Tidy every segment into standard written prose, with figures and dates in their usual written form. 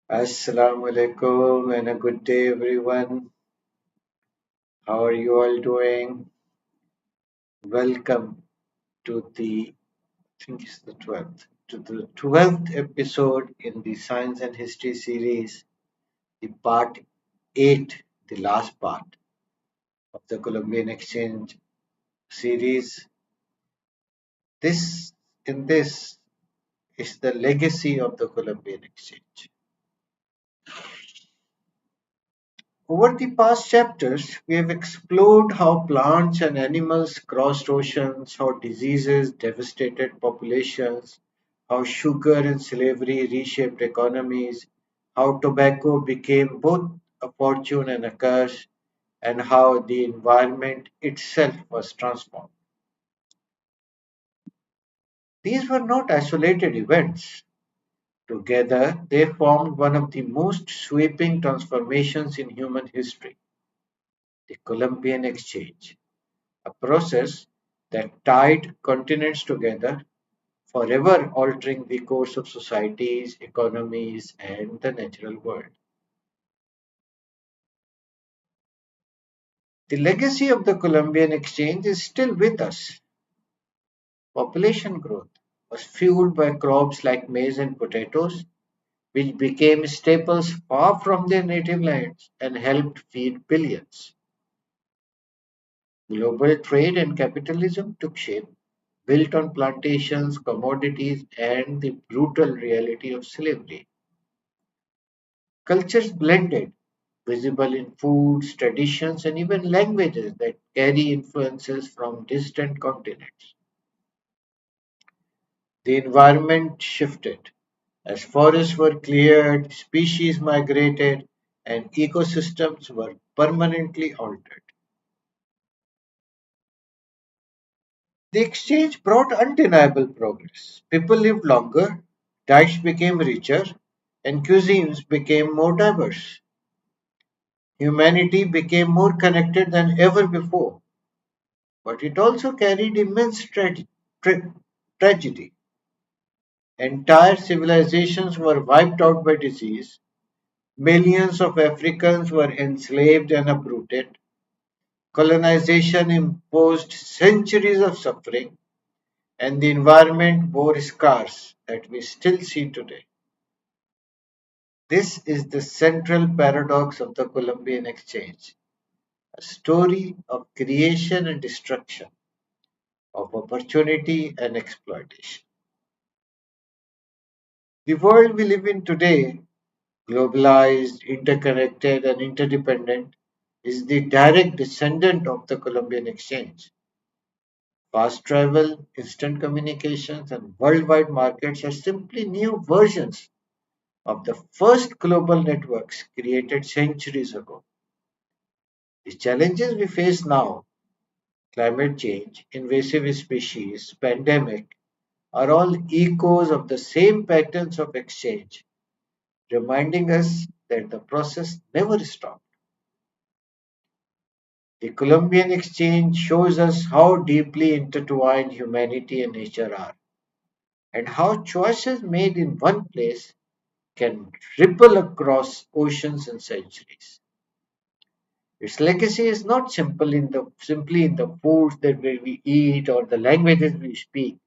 Assalamu alaikum and a good day, everyone. How are you all doing? Welcome to I think it's the 12th episode in the Science and History series, the part 8, the last part of the Columbian Exchange series. This, in this is the legacy of the Columbian Exchange. Over the past chapters, we have explored how plants and animals crossed oceans, how diseases devastated populations, how sugar and slavery reshaped economies, how tobacco became both a fortune and a curse, and how the environment itself was transformed. These were not isolated events. Together, they formed one of the most sweeping transformations in human history, the Columbian Exchange. A process that tied continents together, forever altering the course of societies, economies, and the natural world. The legacy of the Columbian Exchange is still with us. Population growth was fueled by crops like maize and potatoes, which became staples far from their native lands and helped feed billions. Global trade and capitalism took shape, built on plantations, commodities, and the brutal reality of slavery. Cultures blended, visible in foods, traditions, and even languages that carry influences from distant continents. The environment shifted. As forests were cleared, species migrated, and ecosystems were permanently altered. The exchange brought undeniable progress. People lived longer, diets became richer, and cuisines became more diverse. Humanity became more connected than ever before, but it also carried immense tragedy. Entire civilizations were wiped out by disease, millions of Africans were enslaved and uprooted, colonization imposed centuries of suffering, and the environment bore scars that we still see today. This is the central paradox of the Columbian Exchange, a story of creation and destruction, of opportunity and exploitation. The world we live in today, globalized, interconnected, and interdependent, is the direct descendant of the Columbian Exchange. Fast travel, instant communications, and worldwide markets are simply new versions of the first global networks created centuries ago. The challenges we face now, climate change, invasive species, pandemic, are all echoes of the same patterns of exchange, reminding us that the process never stops. The Columbian Exchange shows us how deeply intertwined humanity and nature are, and how choices made in one place can ripple across oceans and centuries. Its legacy is not simply in the foods that we eat or the languages we speak,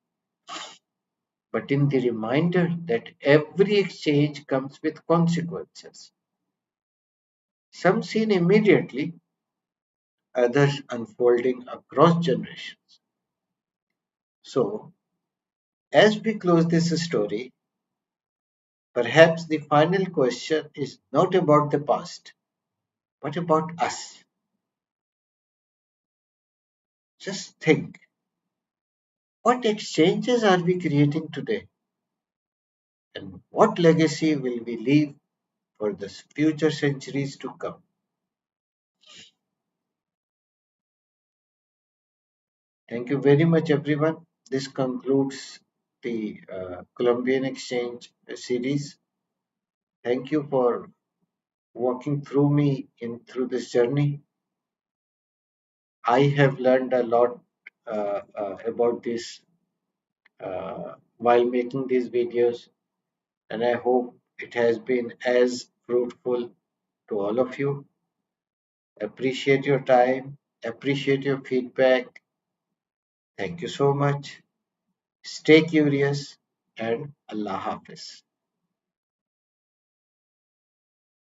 but in the reminder that every exchange comes with consequences. Some seen immediately, others unfolding across generations. So, as we close this story, perhaps the final question is not about the past, but about us. Just think, what exchanges are we creating today? And what legacy will we leave for the future centuries to come? Thank you very much, everyone. This concludes the Columbian Exchange series. Thank you for walking through me in through this journey. I have learned a lot about this while making these videos, and I hope it has been as fruitful to all of you. Appreciate your time, appreciate your feedback. Thank you so much. Stay curious and Allah Hafiz.